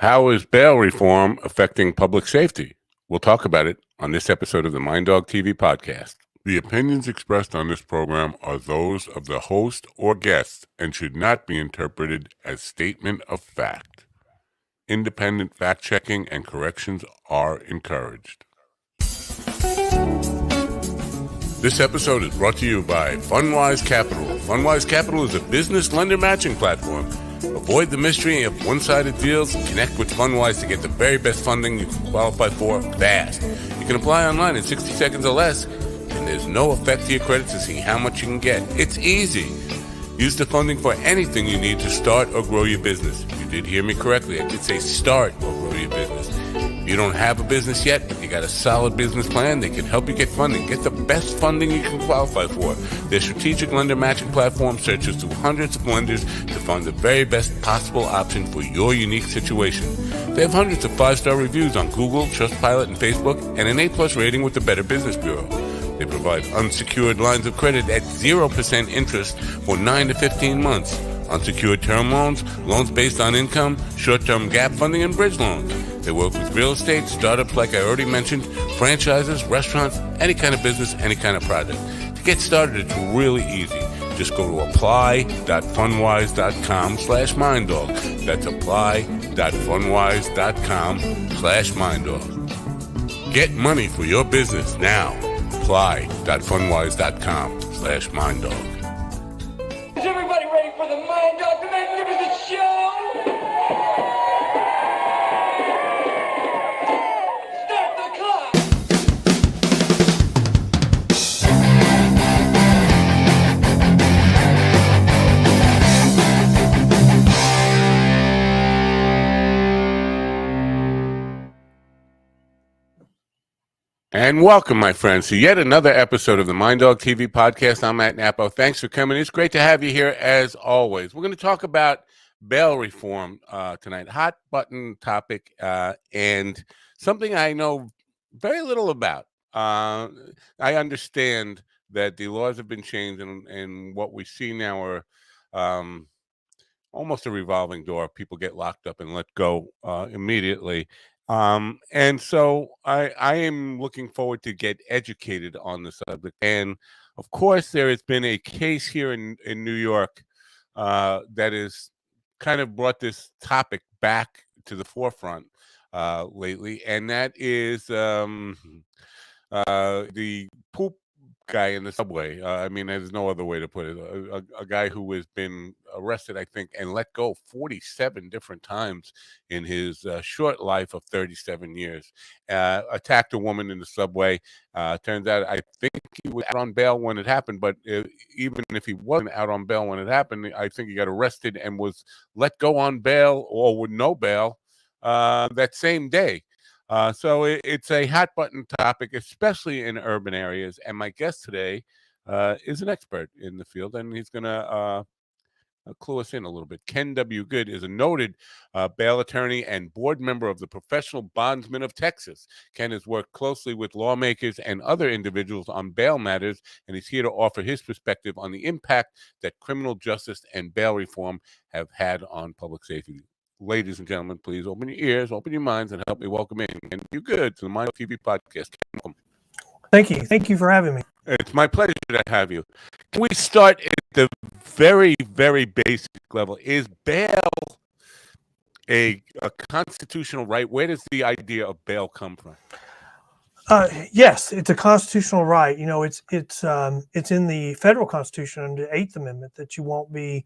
How is bail reform affecting public safety? We'll talk about it on this episode of the MinddogTV podcast. The opinions expressed on this program are those of the host or guest and should not be interpreted as statement of fact. Independent fact-checking and corrections are encouraged. This episode is brought to you by FundWise Capital. FundWise Capital is a business lender matching platform. Avoid the mystery of one-sided deals. Connect with FundWise to get the very best funding you can qualify for fast. You can apply online in 60 seconds or less, and there's no effect to your credit to see how much you can get. It's easy. Use the funding for anything you need to start or grow your business. You did hear me correctly. I did say start or grow your business. If you don't have a business yet, but you got a solid business plan, they can help you get funding. Get the best funding you can qualify for. Their strategic lender matching platform searches through hundreds of lenders to find the very best possible option for your unique situation. They have hundreds of 5-star reviews on Google, Trustpilot, and Facebook, and an A+ rating with the Better Business Bureau. They provide unsecured lines of credit at 0% interest for 9 to 15 months. Unsecured term loans, loans based on income, short-term gap funding, and bridge loans. They work with real estate, startups like I already mentioned, franchises, restaurants, any kind of business, any kind of project. To get started, it's really easy. Just go to apply.fundwise.com/minddog. That's apply.fundwise.com/minddog. Get money for your business now. Apply.fundwise.com/minddog. Is everybody ready for the Mind Dog, the Magnificent Show? Start the clock! And welcome, my friends, to yet another episode of the MinddogTV podcast. I'm Matt Napo. Thanks for coming. It's great to have you here, as always. We're going to talk about bail reform tonight. Hot button topic and something I know very little about. I understand that the laws have been changed, and what we see now are almost a revolving door. People get locked up and let go immediately. And so I am looking forward to get educated on the subject. And of course, there has been a case here in New York that has kind of brought this topic back to the forefront lately. And that is the poop guy in the subway. I mean, there's no other way to put it. A guy who has been arrested, I think, and let go 47 different times in his short life of 37 years. Attacked a woman in the subway. Turns out, I think he was out on bail when it happened, but even if he wasn't out on bail when it happened, I think he got arrested and was let go on bail or with no bail that same day. So it's a hot button topic, especially in urban areas. And my guest today is an expert in the field, and he's going to clue us in a little bit. Ken W. Good is a noted bail attorney and board member of the Professional Bondsmen of Texas. Ken has worked closely with lawmakers and other individuals on bail matters, and he's here to offer his perspective on the impact that criminal justice and bail reform have had on public safety. Ladies and gentlemen, please open your ears, open your minds, and help me welcome in. And you good to the MinddogTV podcast. Welcome. Thank you. Thank you for having me. It's my pleasure to have you. Can we start at the very, very basic level? Is bail a constitutional right? Where does the idea of bail come from? Yes, it's a constitutional right. You know, it's in the federal constitution under the 8th Amendment that you won't be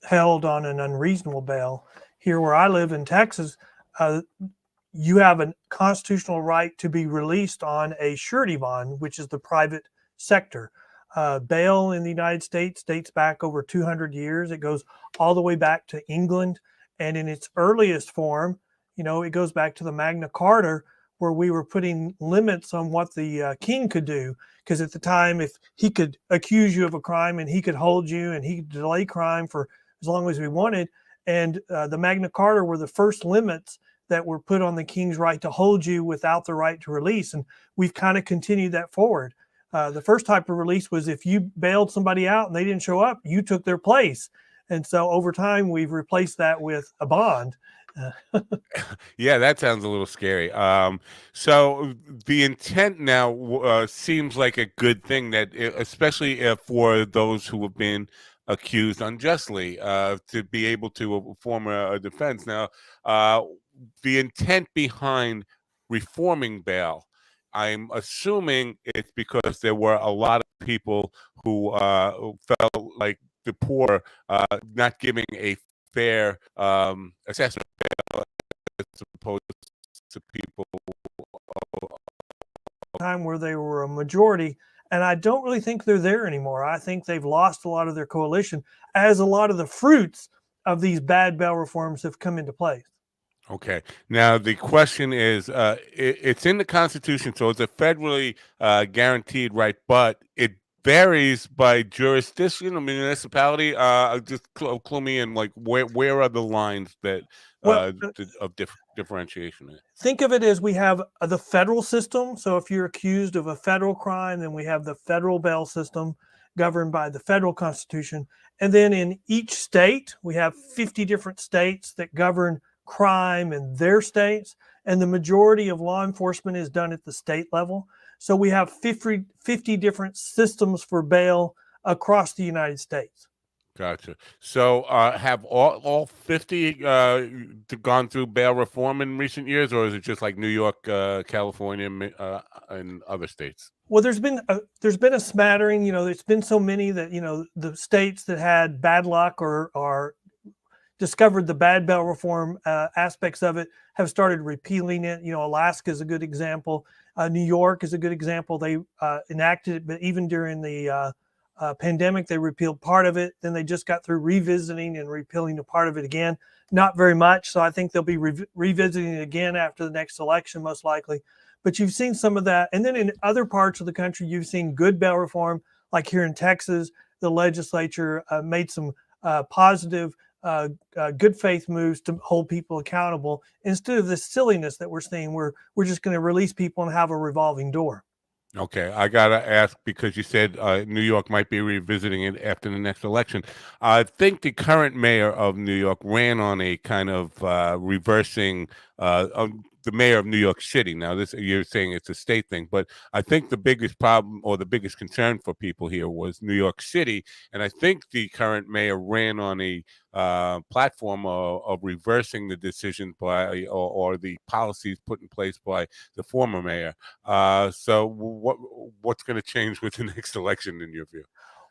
held on an unreasonable bail. Here where I live in Texas, you have a constitutional right to be released on a surety bond, which is the private sector. Bail in the United States dates back over 200 years. It goes all the way back to England. And in its earliest form, you know, it goes back to the Magna Carta, where we were putting limits on what the king could do. Because at the time, if he could accuse you of a crime and he could hold you and he could delay crime for as long as we wanted. And the Magna Carta were the first limits that were put on the king's right to hold you without the right to release. And we've kind of continued that forward. The first type of release was if you bailed somebody out and they didn't show up, you took their place. And so over time, we've replaced that with a bond. Yeah, that sounds a little scary. So the intent now seems like a good thing that, especially for those who have been accused unjustly, to be able to form a defense. Now, the intent behind reforming bail, I'm assuming it's because there were a lot of people who felt like the poor not giving a fair assessment as opposed to people. Time where they were a majority, and I don't really think they're there anymore. I think they've lost a lot of their coalition as a lot of the fruits of these bad bail reforms have come into place. Okay. Now the question is, it's in the Constitution, so it's a federally guaranteed right, but it varies by jurisdiction or municipality. Just clue me in, like where are the lines that Well, of differentiation? think of it as we have the federal system. So if you're accused of a federal crime, then we have the federal bail system governed by the federal constitution. And then in each state, we have 50 different states that govern crime in their states. And the majority of law enforcement is done at the state level. So we have 50 different systems for bail across the United States. Gotcha. So, have all 50 gone through bail reform in recent years, or is it just like New York, California, and other states? Well, there's been a smattering. There's been so many that the states that had bad luck or discovered the bad bail reform aspects of it have started repealing it. Alaska is a good example. New York is a good example. They enacted it, but even during the pandemic, they repealed part of it. Then they just got through revisiting and repealing a part of it again. Not very much. So I think they'll be revisiting it again after the next election, most likely. But you've seen some of that. And then in other parts of the country, you've seen good bail reform, like here in Texas, the legislature made some positive, good faith moves to hold people accountable instead of this silliness that we're seeing where we're just going to release people and have a revolving door. Okay, I gotta ask because you said New York might be revisiting it after the next election. I think the current mayor of New York ran on a kind of reversing of the mayor of New York City. Now, this you're saying it's a state thing, but I think the biggest problem or the biggest concern for people here was New York City, and I think the current mayor ran on a platform of reversing the decision by or the policies put in place by the former mayor. So what's going to change with the next election in your view?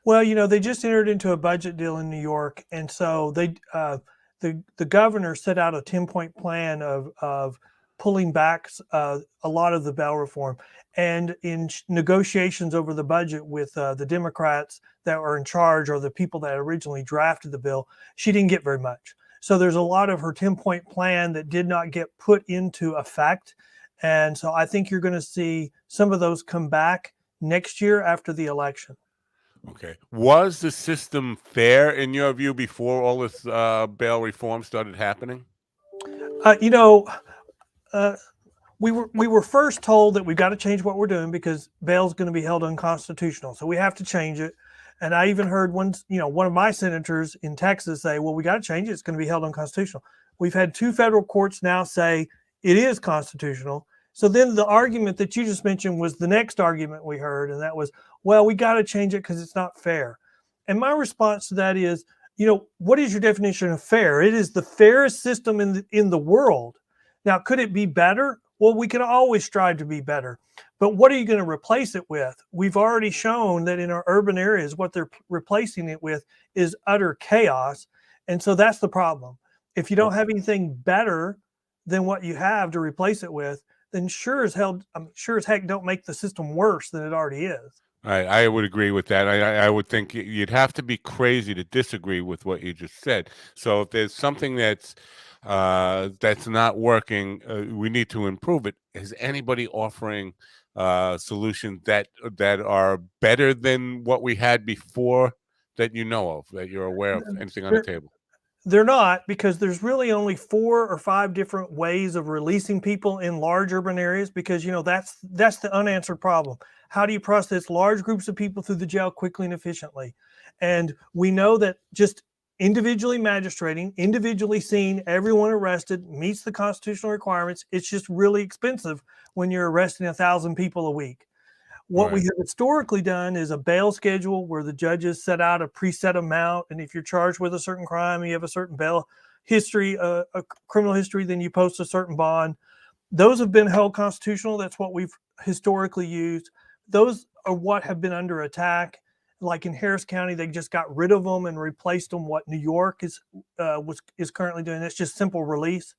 Well, they just entered into a budget deal in New York, and so the governor set out a 10-point plan of pulling back a lot of the bail reform. And in negotiations over the budget with the Democrats that are in charge or the people that originally drafted the bill, she didn't get very much. So there's a lot of her 10-point plan that did not get put into effect. And so I think you're going to see some of those come back next year after the election. Okay. Was the system fair in your view before all this bail reform started happening? We were first told that we've got to change what we're doing because bail is going to be held unconstitutional. So we have to change it. And I even heard one of my senators in Texas say, well, we got to change it. It's going to be held unconstitutional. We've had 2 federal courts now say it is constitutional. So then the argument that you just mentioned was the next argument we heard. And that was, well, we got to change it because it's not fair. And my response to that is, what is your definition of fair? It is the fairest system in the world. Now, could it be better? Well, we can always strive to be better. But what are you going to replace it with? We've already shown that in our urban areas, what they're replacing it with is utter chaos. And so that's the problem. If you don't have anything better than what you have to replace it with, then sure as heck don't make the system worse than it already is. I would agree with that. I would think you'd have to be crazy to disagree with what you just said. So if there's something that's not working, we need to improve it. Is anybody offering solutions that are better than what we had before that you know of, that you're aware of? Anything on the table? They're not, because there's really only 4 or 5 different ways of releasing people in large urban areas because, that's the unanswered problem. How do you process large groups of people through the jail quickly and efficiently? And we know that just individually magistrating, individually seeing everyone arrested, meets the constitutional requirements. It's just really expensive when you're arresting 1,000 people a week. What we Right. have historically done is a bail schedule where the judges set out a preset amount, and if you're charged with a certain crime, you have a certain bail history, a criminal history, then you post a certain bond. Those have been held constitutional. That's what we've historically used. Those are what have been under attack. Like in Harris County, they just got rid of them and replaced them. What New York is currently doing, that's just simple release.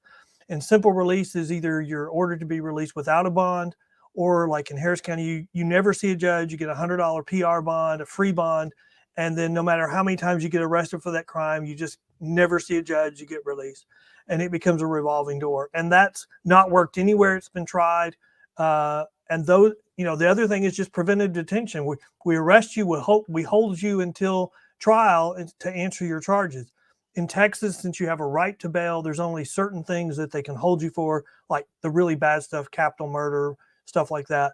And simple release is either you're ordered to be released without a bond, or like in Harris County, you never see a judge. You get $100 PR bond, a free bond, and then no matter how many times you get arrested for that crime, you just never see a judge. You get released, and it becomes a revolving door. And that's not worked anywhere it's been tried. And those, the other thing is just preventive detention. We arrest you, we hold you until trial to answer your charges. In Texas, since you have a right to bail, there's only certain things that they can hold you for, like the really bad stuff, capital murder, stuff like that.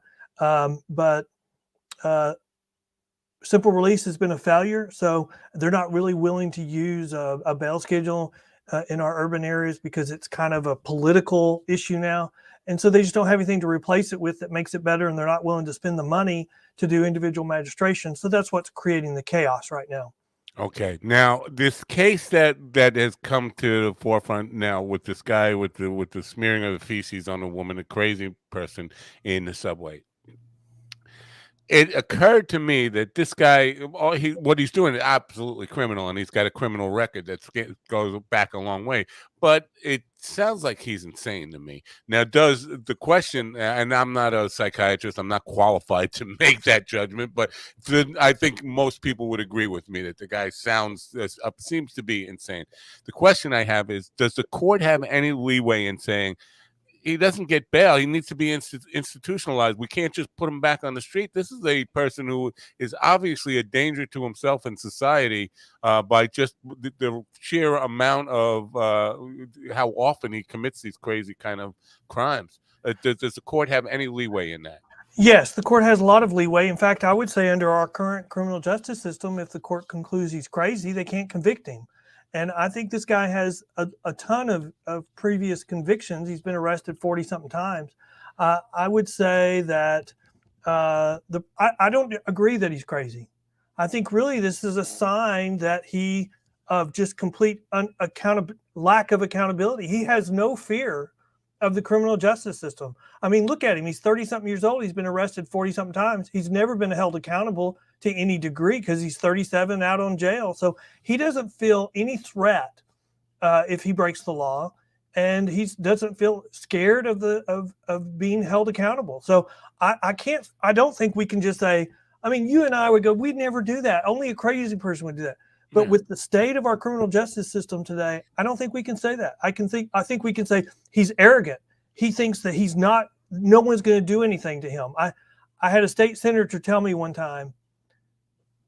But simple release has been a failure. So they're not really willing to use a bail schedule in our urban areas because it's kind of a political issue now. And so they just don't have anything to replace it with that makes it better. And they're not willing to spend the money to do individual magistration. So that's what's creating the chaos right now. Okay. Now, this case that has come to the forefront now with this guy with the smearing of the feces on a woman, a crazy person in the subway. It occurred to me that this guy, what he's doing is absolutely criminal, and he's got a criminal record that goes back a long way. But it sounds like he's insane to me. Now, does the question, and I'm not a psychiatrist, I'm not qualified to make that judgment, but I think most people would agree with me that the guy seems to be insane. The question I have is, does the court have any leeway in saying, he doesn't get bail, he needs to be institutionalized, we can't just put him back on the street? This is a person who is obviously a danger to himself and society by just the sheer amount of how often he commits these crazy kind of crimes. Does the court have any leeway in that? Yes, the court has a lot of leeway. In fact, I would say under our current criminal justice system, if the court concludes he's crazy, they can't convict him. And I think this guy has a ton of previous convictions. He's been arrested 40-something times. I would say that I don't agree that he's crazy. I think really this is a sign that of just complete lack of accountability. He has no fear of the criminal justice system. I mean, look at him. He's 30-something years old. He's been arrested 40-something times. He's never been held accountable to any degree because he's 37 out on jail. So he doesn't feel any threat if he breaks the law, and he doesn't feel scared of being held accountable. So I don't think we can just say, I mean, you and I would go, we'd never do that. Only a crazy person would do that. But with the state of our criminal justice system today, I don't think we can say that. I think we can say he's arrogant. He thinks that no one's going to do anything to him. I had a state senator tell me one time,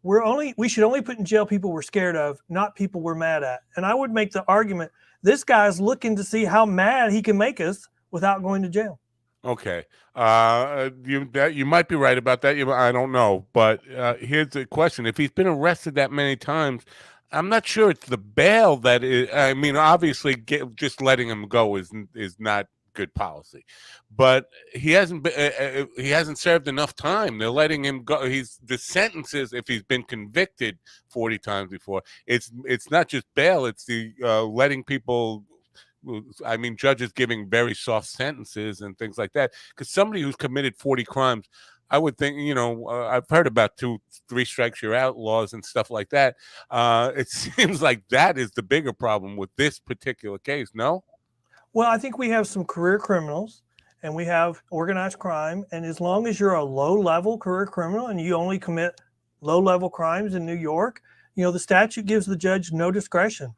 we should only put in jail people we're scared of, not people we're mad at. And I would make the argument, this guy's looking to see how mad he can make us without going to jail. Okay. You might be right about that. I don't know. But here's the question. If he's been arrested that many times, I'm not sure it's the bail that is. I mean, obviously, just letting him go is not good policy. But he hasn't served enough time. They're letting him go. The sentences, if he's been convicted 40 times before, it's not just bail. It's the letting people. I mean, judges giving very soft sentences and things like that. Because somebody who's committed 40 crimes, I would think, I've heard about 2-3 strikes you're out laws and stuff like that. It seems like that is the bigger problem with this particular case, no? Well, I think we have some career criminals and we have organized crime. And as long as you're a low-level career criminal and you only commit low-level crimes in New York, the statute gives the judge no discretion.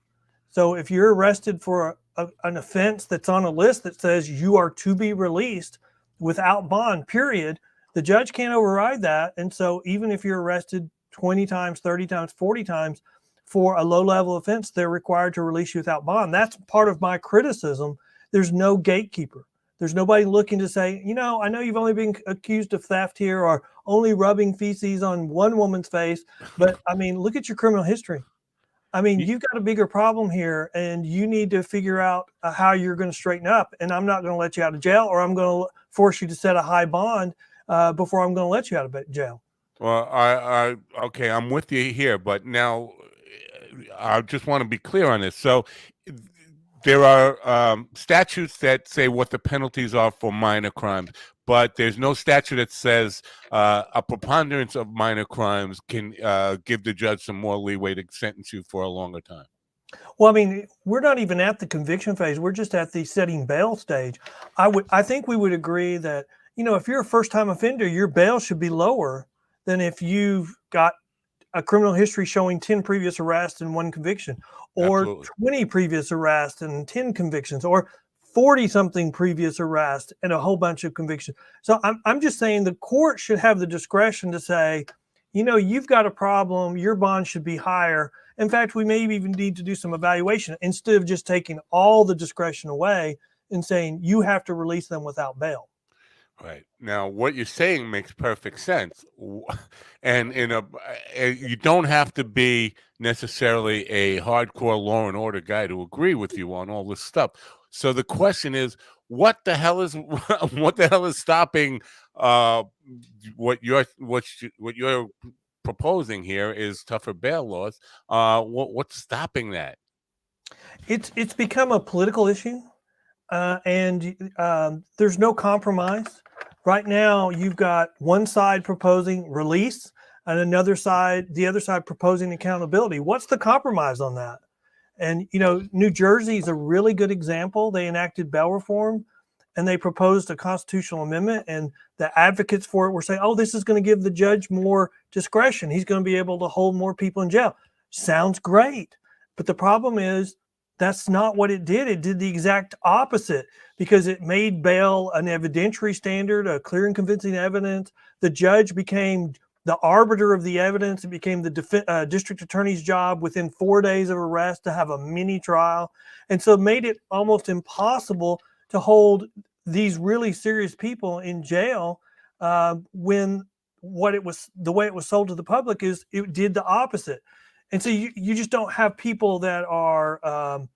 So if you're arrested for an offense that's on a list that says you are to be released without bond, period, the judge can't override that. And so even if you're arrested 20 times, 30 times, 40 times for a low-level offense, they're required to release you without bond. That's part of my criticism. There's no gatekeeper. There's nobody looking to say, I know you've only been accused of theft here or only rubbing feces on one woman's face, but I mean, look at your criminal history. I mean, you've got a bigger problem here, and you need to figure out how you're going to straighten up. And I'm not going to let you out of jail, or I'm going to force you to set a high bond before I'm going to let you out of jail. Well, okay, I'm with you here, but now I just want to be clear on this. So there are statutes that say what the penalties are for minor crimes, but there's no statute that says a preponderance of minor crimes can give the judge some more leeway to sentence you for a longer time. Well, I mean, we're not even at the conviction phase. We're just at the setting bail stage. I think we would agree that, if you're a first-time offender, your bail should be lower than if you've got a criminal history showing 10 previous arrests and 1 conviction, or Absolutely. 20 previous arrests and 10 convictions, or 40 something previous arrests and a whole bunch of convictions. So I'm just saying the court should have the discretion to say, you've got a problem, your bond should be higher. In fact, we may even need to do some evaluation instead of just taking all the discretion away and saying you have to release them without bail. Right. Now, what you're saying makes perfect sense. And you don't have to be necessarily a hardcore law and order guy to agree with you on all this stuff. So the question is, what the hell is stopping what you're proposing here is tougher bail laws. What's stopping that? It's become a political issue, and there's no compromise. Right now, you've got one side proposing release and the other side proposing accountability. What's the compromise on that? And, New Jersey is a really good example. They enacted bail reform and they proposed a constitutional amendment, and the advocates for it were saying, oh, this is going to give the judge more discretion. He's going to be able to hold more people in jail. Sounds great. But the problem is, that's not what it did. It did the exact opposite, because it made bail an evidentiary standard, a clear and convincing evidence. The judge became the arbiter of the evidence. It became the district attorney's job within 4 days of arrest to have a mini trial. And so it made it almost impossible to hold these really serious people in jail when the way it was sold to the public is it did the opposite. And so you just don't have people that are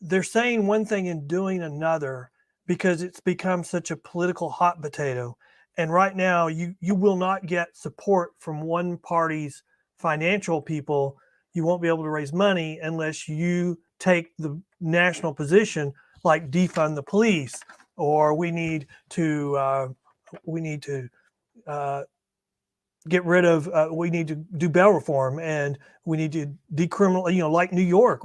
they're saying one thing and doing another because it's become such a political hot potato. And right now, you will not get support from one party's financial people. You won't be able to raise money unless you take the national position, like defund the police, or we need to get rid of, we need to do bail reform, and we need to decriminalize, like New York.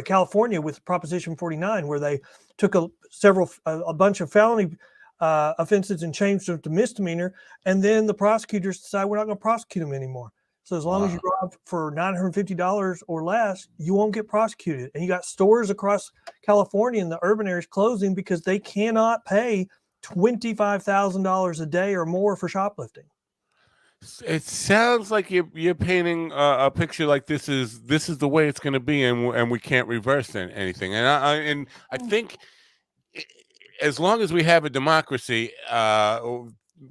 California with Proposition 49, where they took a bunch of felony offenses and changed them to misdemeanor. And then the prosecutors decide we're not going to prosecute them anymore. So as long as you rob for $950 or less, you won't get prosecuted. And you got stores across California in the urban areas closing because they cannot pay $25,000 a day or more for shoplifting. It sounds like you're painting a picture like this is the way it's going to be, and we can't reverse anything. And I think as long as we have a democracy,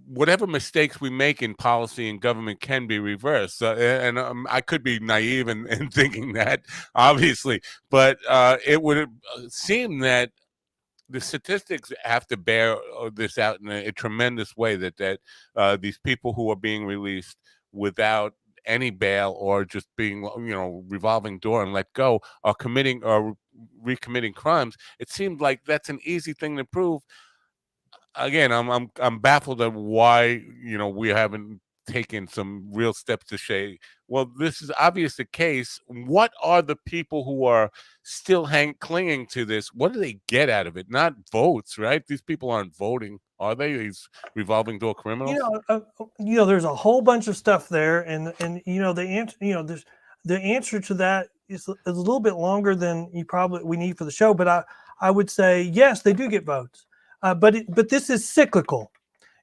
whatever mistakes we make in policy and government can be reversed. I could be naive in thinking that, obviously, but it would seem that the statistics have to bear this out in a tremendous way, that these people who are being released without any bail or just being, revolving door and let go, are committing or recommitting crimes. It seems like that's an easy thing to prove. Again, I'm baffled at why we haven't taken some real steps to say, well, this is obviously the case. What are the people who are still clinging to this? What do they get out of it? Not votes, right? These people aren't voting, are they? These revolving door criminals. There's a whole bunch of stuff there, and the answer to that is a little bit longer than we need for the show. But I would say yes, they do get votes, but this is cyclical.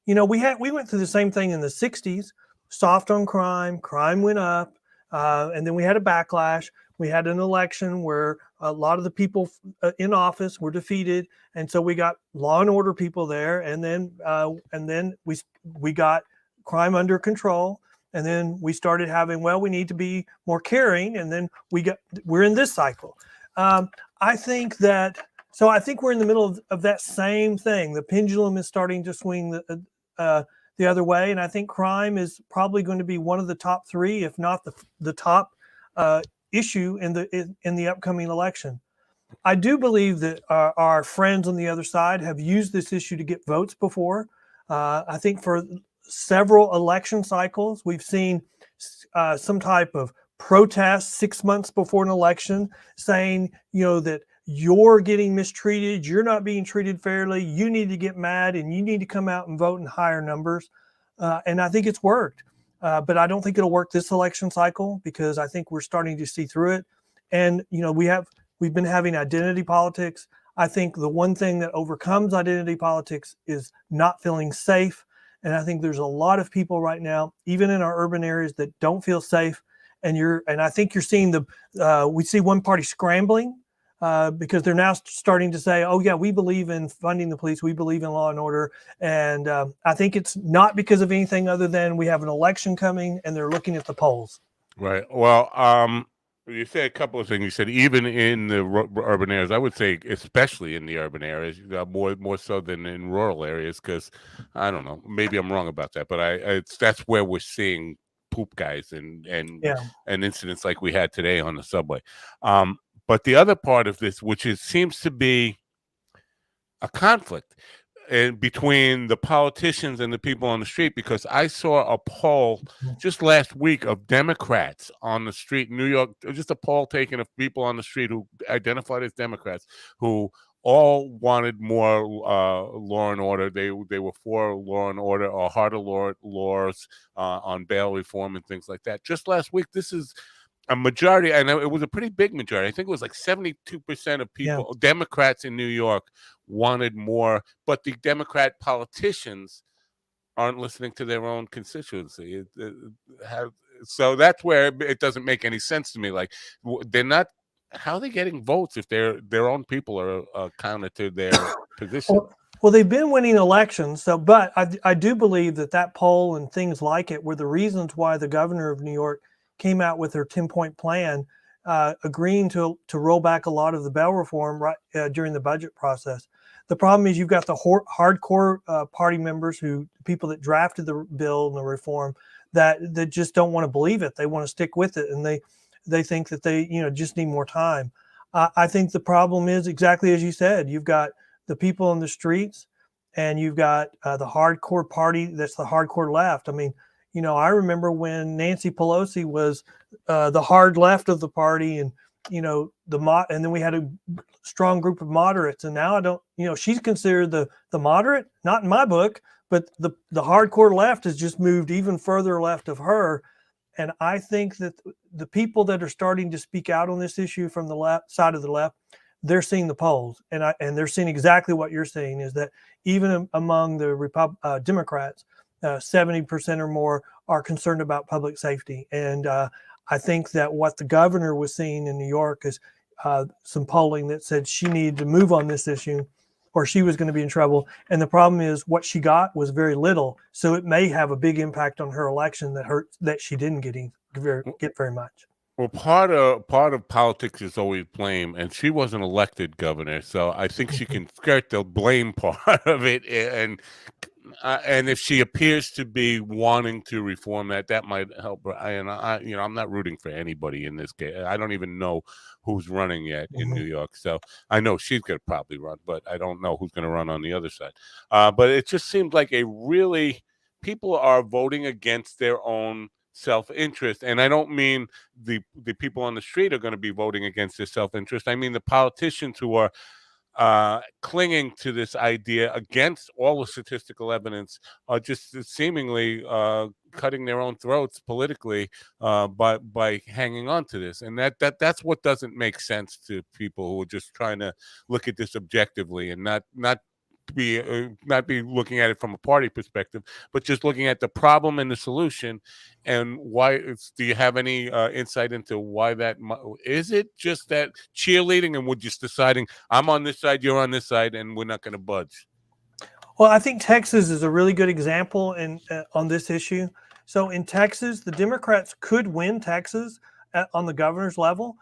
We went through the same thing in the 60s, soft on crime went up, and then we had a backlash. We had an election where a lot of the people in office were defeated, and so we got law and order people there, and then we got crime under control, and then we started having, well, we need to be more caring, and then we're in this cycle. I think we're in the middle of that same thing. The pendulum is starting to swing the other way, and I think crime is probably going to be one of the top three, if not the top issue in the upcoming election. I do believe that our friends on the other side have used this issue to get votes before. I think for several election cycles, we've seen some type of protest 6 months before an election saying, that you're getting mistreated, you're not being treated fairly, you need to get mad and you need to come out and vote in higher numbers. And I think it's worked. But I don't think it'll work this election cycle, because I think we're starting to see through it. And, we've been having identity politics. I think the one thing that overcomes identity politics is not feeling safe. And I think there's a lot of people right now, even in our urban areas, that don't feel safe. And I think you're seeing we see one party scrambling because they're now starting to say, oh yeah, we believe in funding the police. We believe in law and order. And I think it's not because of anything other than we have an election coming and they're looking at the polls. Right. Well, you said a couple of things. You said even in the urban areas. I would say especially in the urban areas, more so than in rural areas, because I don't know. Maybe I'm wrong about that, but that's where we're seeing poop guys and incidents like we had today on the subway. But the other part of this, which seems to be a conflict between the politicians and the people on the street, because I saw a poll just last week of Democrats on the street in New York, just a poll taken of people on the street who identified as Democrats, who all wanted more law and order. They were for law and order or harder laws on bail reform and things like that. Just last week, this is a majority, and it was a pretty big majority. I think it was like 72% of people, Democrats in New York, wanted more, but the Democrat politicians aren't listening to their own constituency. So that's where it doesn't make any sense to me. Like, they're not. How are they getting votes if their own people are counter to their position? Well, they've been winning elections. But I do believe that poll and things like it were the reasons why the governor of New York came out with her 10-point plan, agreeing to roll back a lot of the bail reform during the budget process. The problem is you've got the hardcore party members, people that drafted the bill and the reform, that just don't want to believe it. They want to stick with it, and they think that they just need more time. I think the problem is exactly as you said. You've got the people on the streets, and you've got the hardcore party that's the hardcore left. I mean, I remember when Nancy Pelosi was the hard left of the party, and and then we had a strong group of moderates, and now I don't, she's considered the moderate, not in my book, but the hardcore left has just moved even further left of her. And I think that the people that are starting to speak out on this issue from the left side of the left, they're seeing the polls, and they're seeing exactly what you're saying, is that even among the Democrats, 70% or more are concerned about public safety. And I think that what the governor was seeing in New York is some polling that said she needed to move on this issue or she was going to be in trouble. And the problem is what she got was very little. So it may have a big impact on her election that she didn't get very much. Well, part of politics is always blame, and she wasn't elected governor, so I think she can skirt the blame part of it. And if she appears to be wanting to reform that might help her. I'm not rooting for anybody in this case. I don't even know who's running yet in New York. So I know she's going to probably run, but I don't know who's going to run on the other side. But it just seems like people are voting against their own self-interest. And I don't mean the people on the street are going to be voting against their self-interest. I mean the politicians who are clinging to this idea against all the statistical evidence are just seemingly cutting their own throats politically by hanging on to this. And that's what doesn't make sense to people who are just trying to look at this objectively and not be looking at it from a party perspective, but just looking at the problem and the solution. And why? Do you have any insight into why that is? It just that cheerleading, and we're just deciding I'm on this side, you're on this side, and we're not going to budge? Well, I think Texas is a really good example on this issue. So in Texas, the Democrats could win Texas on the governor's level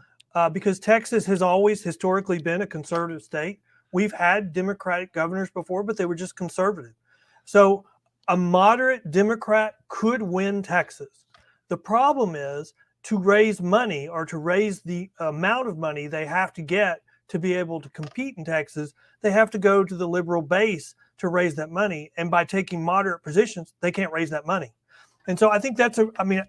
because Texas has always historically been a conservative state. We've had Democratic governors before, but they were just conservative. So a moderate Democrat could win Texas. The problem is to raise money or to raise the amount of money they have to get to be able to compete in Texas, they have to go to the liberal base to raise that money. And by taking moderate positions, they can't raise that money. And so I think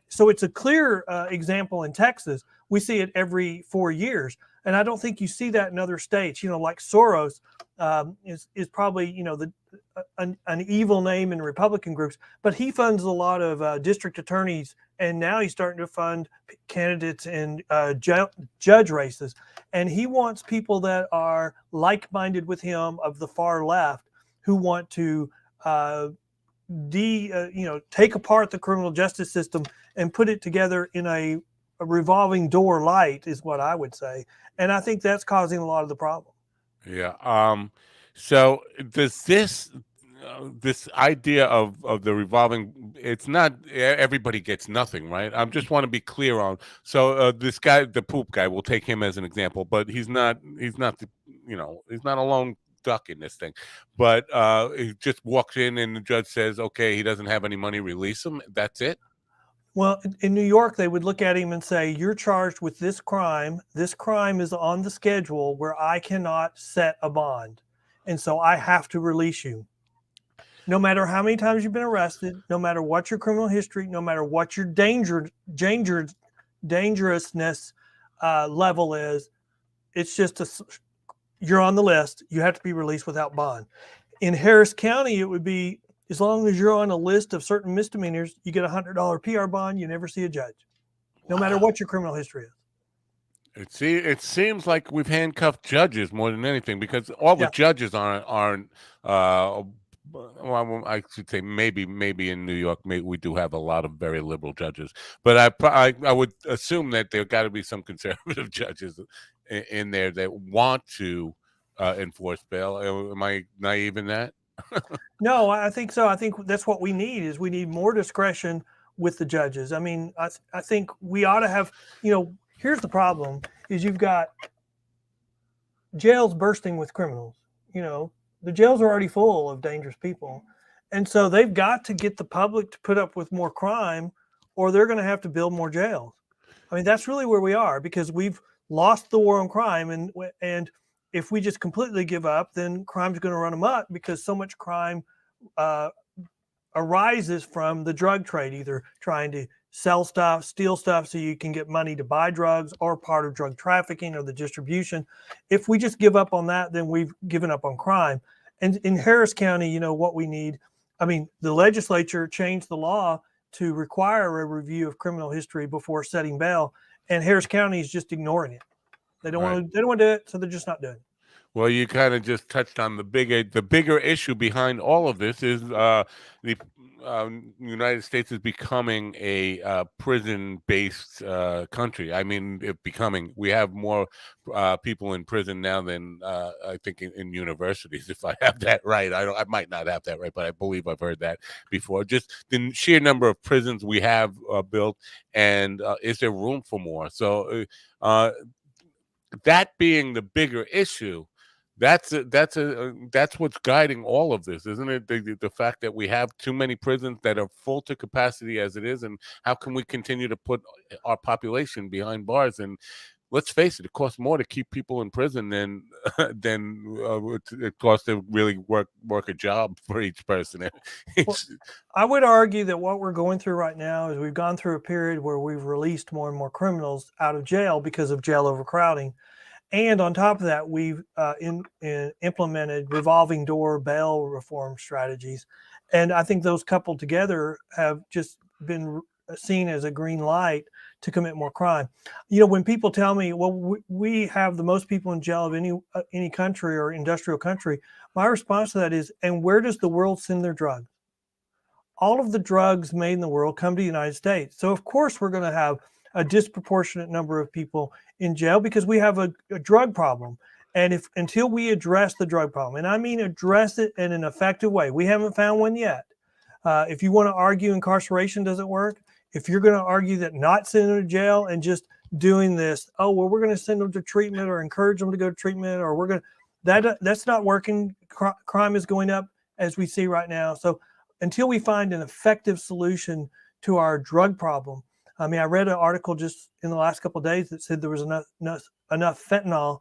so it's a clear example in Texas. We see it every 4 years. And I don't think you see that in other states, like Soros is probably, an evil name in Republican groups, but he funds a lot of district attorneys. And now he's starting to fund candidates in judge races. And he wants people that are like-minded with him of the far left who want to take apart the criminal justice system and put it together in a revolving door light is what I would say. And I think that's causing a lot of the problem. Yeah. So does this idea of the revolving, it's not everybody gets nothing, right? I just want to be clear on. So this guy, the poop guy, we'll take him as an example, but he's not he's not a lone duck in this thing. But he just walks in and the judge says, okay, he doesn't have any money, release him. That's it. Well, in New York, they would look at him and say, you're charged with this crime. This crime is on the schedule where I cannot set a bond. And so I have to release you. No matter how many times you've been arrested, no matter what your criminal history, no matter what your dangerousness level is, it's just you're on the list. You have to be released without bond. In Harris County, it would be, as long as you're on a list of certain misdemeanors, you get a $100 PR bond. You never see a judge, no matter what your criminal history is. It seems like we've handcuffed judges more than anything, because all the judges aren't. Well, I should say maybe in New York, we do have a lot of very liberal judges, but I would assume that there got to be some conservative judges in there that want to enforce bail. Am I naive in that? No, I think so. I think that's what we need is we need more discretion with the judges. I mean, I think we ought to have, here's the problem is you've got jails bursting with criminals. The jails are already full of dangerous people. And so they've got to get the public to put up with more crime or they're going to have to build more jails. I mean, that's really where we are because we've lost the war on crime. And if we just completely give up, then crime's going to run amok because so much crime arises from the drug trade, either trying to sell stuff, steal stuff so you can get money to buy drugs or part of drug trafficking or the distribution. If we just give up on that, then we've given up on crime. And in Harris County, what we need, the legislature changed the law to require a review of criminal history before setting bail. And Harris County is just ignoring it. They don't want to do it, so they're just not doing it. Well, you kind of just touched on the bigger issue behind all of this is the United States is becoming a prison-based country. I mean, we have more people in prison now than I think in universities. If I have that right, I might not have that right, but I believe I've heard that before. Just the sheer number of prisons we have built, and is there room for more? So that being the bigger issue. That's what's guiding all of this, isn't it? The fact that we have too many prisons that are full to capacity as it is, and how can we continue to put our population behind bars? And let's face it costs more to keep people in prison than it costs to really work a job for each person. Well, I would argue that what we're going through right now is we've gone through a period where we've released more and more criminals out of jail because of jail overcrowding. And on top of that, we've implemented revolving door bail reform strategies. And I think those coupled together have just been seen as a green light to commit more crime. When people tell me, well, we have the most people in jail of any country or industrial country, my response to that is, and where does the world send their drugs? All of the drugs made in the world come to the United States. So of course we're going to have a disproportionate number of people in jail because we have a drug problem. And until we address the drug problem, and I mean address it in an effective way, we haven't found one yet. If you want to argue incarceration doesn't work, if you're going to argue that not sending them to jail and just doing this, oh, well, we're going to send them to treatment or encourage them to go to treatment, or we're going to, that's not working. Crime is going up as we see right now. So until we find an effective solution to our drug problem, I mean, I read an article just in the last couple of days that said there was enough fentanyl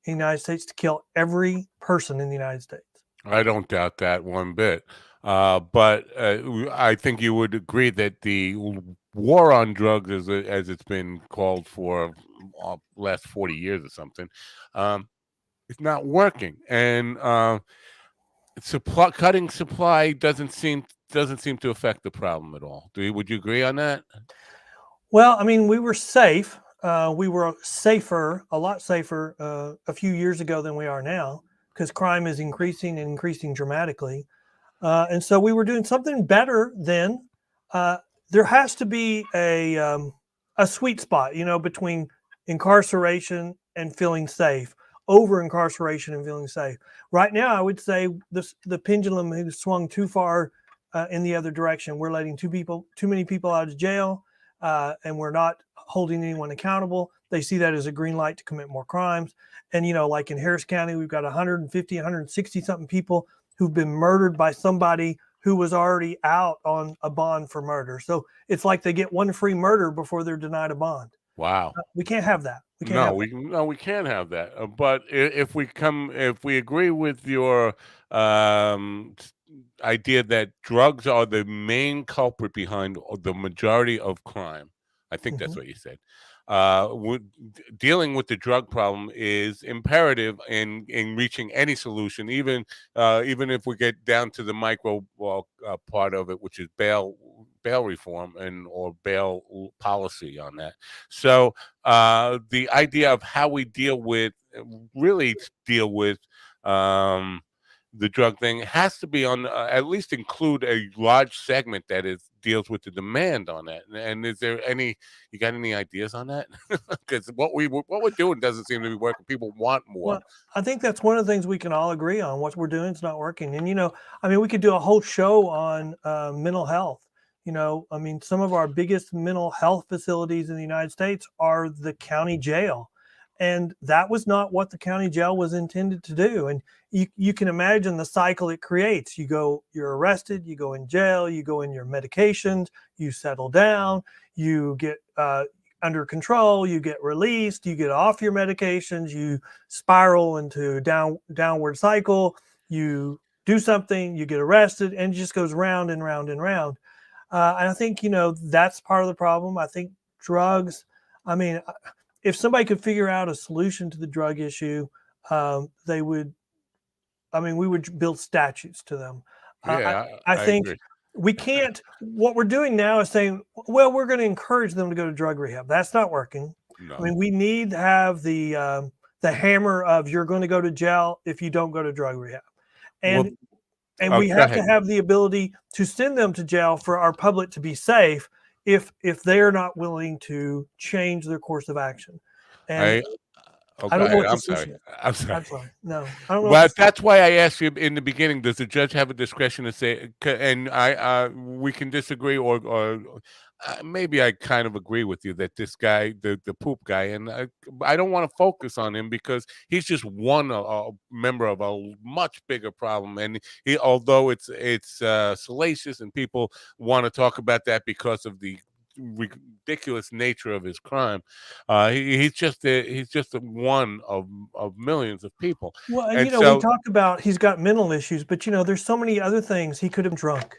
in the United States to kill every person in the United States. I don't doubt that one bit. But I think you would agree that the war on drugs, as it's been called for last 40 years or something, it's not working. And cutting supply doesn't seem to affect the problem at all. Would you agree on that? Well, I mean, we were safe. We were safer, a lot safer a few years ago than we are now, because crime is increasing and increasing dramatically. And so we were doing something better then. There has to be a sweet spot, you know, between incarceration and feeling safe, over incarceration and feeling safe. Right now, I would say the pendulum has swung too far in the other direction. We're letting too many people out of jail, and we're not holding anyone accountable. They see that as a green light to commit more crimes. And, you know, like in Harris County, we've got 150, 160 something people who've been murdered by somebody who was already out on a bond for murder. So it's like they get one free murder before they're denied a bond. Wow. We can't have that. We can't we can't have that. But if we agree with your idea that drugs are the main culprit behind the majority of crime, I think that's what you said. Dealing with the drug problem is imperative in reaching any solution, even if we get down to the micro part of it, which is bail reform or bail policy on that. So the idea of how we really deal with the drug thing has to be on at least include a large segment that deals with the demand on that. And is there you got any ideas on that? Because what we're doing doesn't seem to be working. People want more. Well, I think that's one of the things we can all agree on. What we're doing is not working. And, you know, I mean, we could do a whole show on mental health. You know, I mean, some of our biggest mental health facilities in the United States are the county jail. And that was not what the county jail was intended to do. And you can imagine the cycle it creates. You're arrested, you go in jail, you go in your medications, you settle down, you get under control, you get released, you get off your medications, you spiral into downward cycle, you do something, you get arrested, and it just goes round and round and round. And I think, you know, that's part of the problem. I think drugs, I mean, if somebody could figure out a solution to the drug issue, we would build statutes to them. Yeah, I think agree. we can't, what we're doing now is saying, well, we're going to encourage them to go to drug rehab. That's not working. No. I mean, we need to have the hammer of you're going to go to jail if you don't go to drug rehab. And we have to have the ability to send them to jail for our public to be safe if they're not willing to change their course of action. And I don't know what I'm sorry. I'm sorry. No, I don't know. Well, that's why I asked you in the beginning. Does the judge have a discretion to say? And we can disagree, or maybe I kind of agree with you that this guy, the poop guy, and I don't want to focus on him because he's just one member of a much bigger problem. And although it's salacious, and people want to talk about that because of the ridiculous nature of his crime, he's just one of millions of people. Well, and you know, we talk about he's got mental issues, but you know, there's so many other things. He could have been drunk.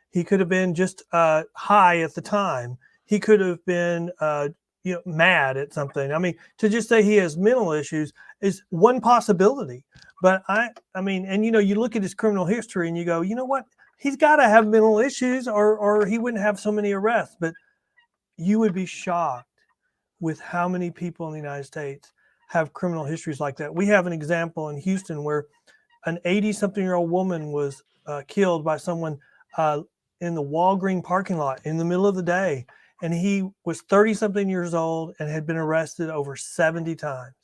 He could have been just high at the time. He could have been mad at something. I mean, to just say he has mental issues is one possibility. But I mean, and you know, you look at his criminal history and you go, you know what? He's got to have mental issues, or he wouldn't have so many arrests. But you would be shocked with how many people in the United States have criminal histories like that. We have an example in Houston where an 80-something-year-old woman was killed by someone in the Walgreens parking lot in the middle of the day. And he was 30-something years old and had been arrested over 70 times.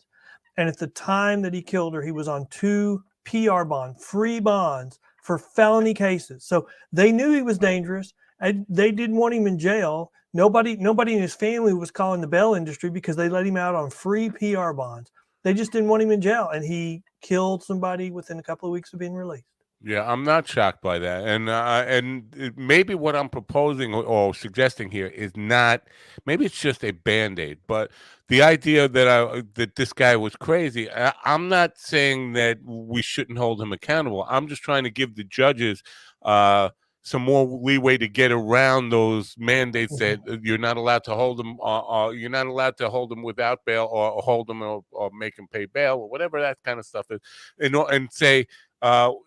And at the time that he killed her, he was on 2 PR bonds, free bonds, for felony cases. So they knew he was dangerous, and they didn't want him in jail. Nobody in his family was calling the bail industry because they let him out on free PR bonds. They just didn't want him in jail, and he killed somebody within a couple of weeks of being released. Yeah, I'm not shocked by that, and maybe what I'm proposing or suggesting here is not. Maybe it's just a band-aid, but the idea that this guy was crazy. I'm not saying that we shouldn't hold him accountable. I'm just trying to give the judges some more leeway to get around those mandates that you're not allowed to hold them. You're not allowed to hold them without bail, or hold them or make them pay bail, or whatever that kind of stuff is, and say.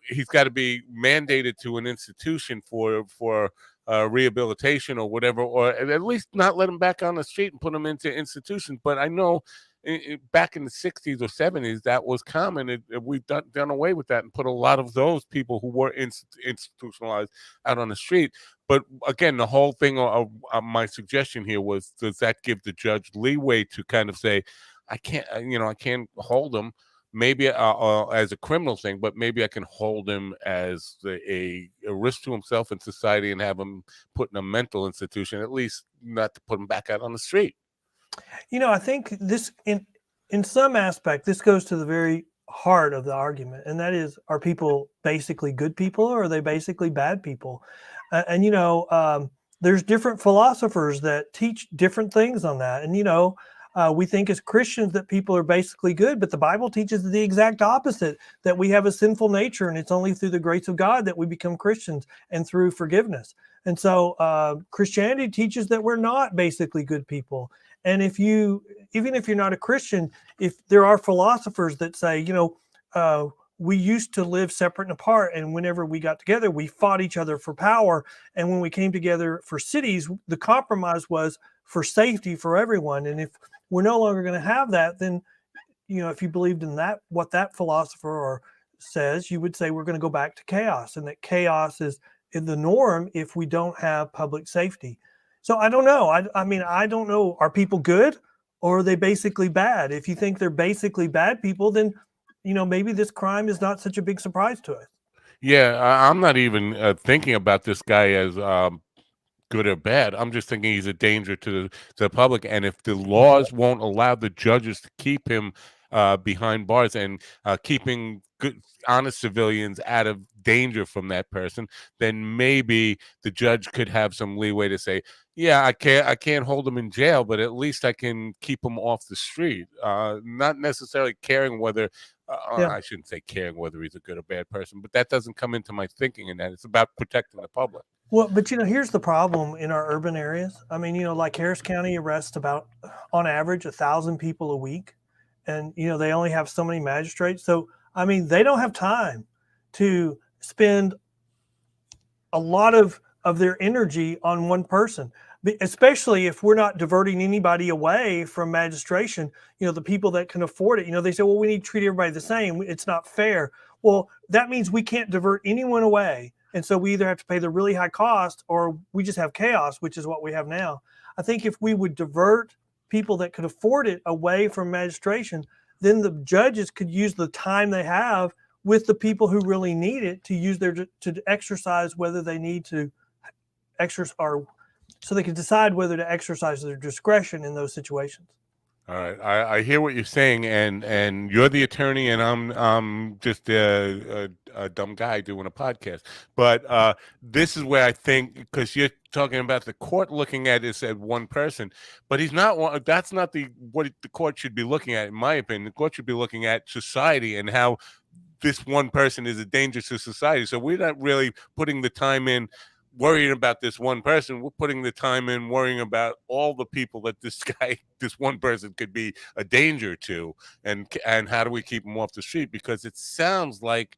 He's got to be mandated to an institution for rehabilitation or whatever, or at least not let him back on the street and put him into institutions. But I know back in the 60s or 70s that was common. We've done away with that and put a lot of those people who were institutionalized out on the street. But again, the whole thing of my suggestion here was, does that give the judge leeway to kind of say, I can't hold him maybe as a criminal thing, but maybe I can hold him as a risk to himself and society and have him put in a mental institution, at least not to put him back out on the street. I think this, in some aspect, this goes to the very heart of the argument, and that is, are people basically good people, or are they basically bad people? There's different philosophers that teach different things on that. And, we think as Christians that people are basically good, but the Bible teaches the exact opposite, that we have a sinful nature, and it's only through the grace of God that we become Christians, and through forgiveness. And so Christianity teaches that we're not basically good people. And even if you're not a Christian, if there are philosophers that say, we used to live separate and apart, and whenever we got together, we fought each other for power. And when we came together for cities, the compromise was for safety for everyone. And if we're no longer going to have that, then, if you believed in that, what that philosopher says, you would say we're going to go back to chaos, and that chaos is the norm if we don't have public safety. So I don't know. I don't know. Are people good, or are they basically bad? If you think they're basically bad people, then, maybe this crime is not such a big surprise to us. Yeah, I'm not even thinking about this guy as good or bad. I'm just thinking he's a danger to the public, and if the laws won't allow the judges to keep him behind bars and keeping good, honest civilians out of danger from that person, then maybe the judge could have some leeway to say, yeah, I can't hold him in jail, but at least I can keep him off the street. Not necessarily caring whether I shouldn't say caring whether he's a good or bad person, but that doesn't come into my thinking in that. It's about protecting the public. Well, but here's the problem in our urban areas. I mean, like Harris County arrests about, on average, 1,000 people a week. And, they only have so many magistrates. So, I mean, they don't have time to spend a lot of their energy on one person, especially if we're not diverting anybody away from magistration. The people that can afford it, they say, well, we need to treat everybody the same. It's not fair. Well, that means we can't divert anyone away. And so we either have to pay the really high cost, or we just have chaos, which is what we have now. I think if we would divert people that could afford it away from magistration, then the judges could use the time they have with the people who really need it to use to exercise whether they need to exercise, or so they can decide whether to exercise their discretion in those situations. All right, I hear what you're saying, and you're the attorney, and I'm just a dumb guy doing a podcast. But this is where I think, because you're talking about the court looking at this as one person, but he's not one. That's not what the court should be looking at, in my opinion. The court should be looking at society and how this one person is a danger to society. So we're not really putting the time in worrying about this one person. We're putting the time in worrying about all the people that this one person could be a danger to, and how do we keep them off the street? Because it sounds like,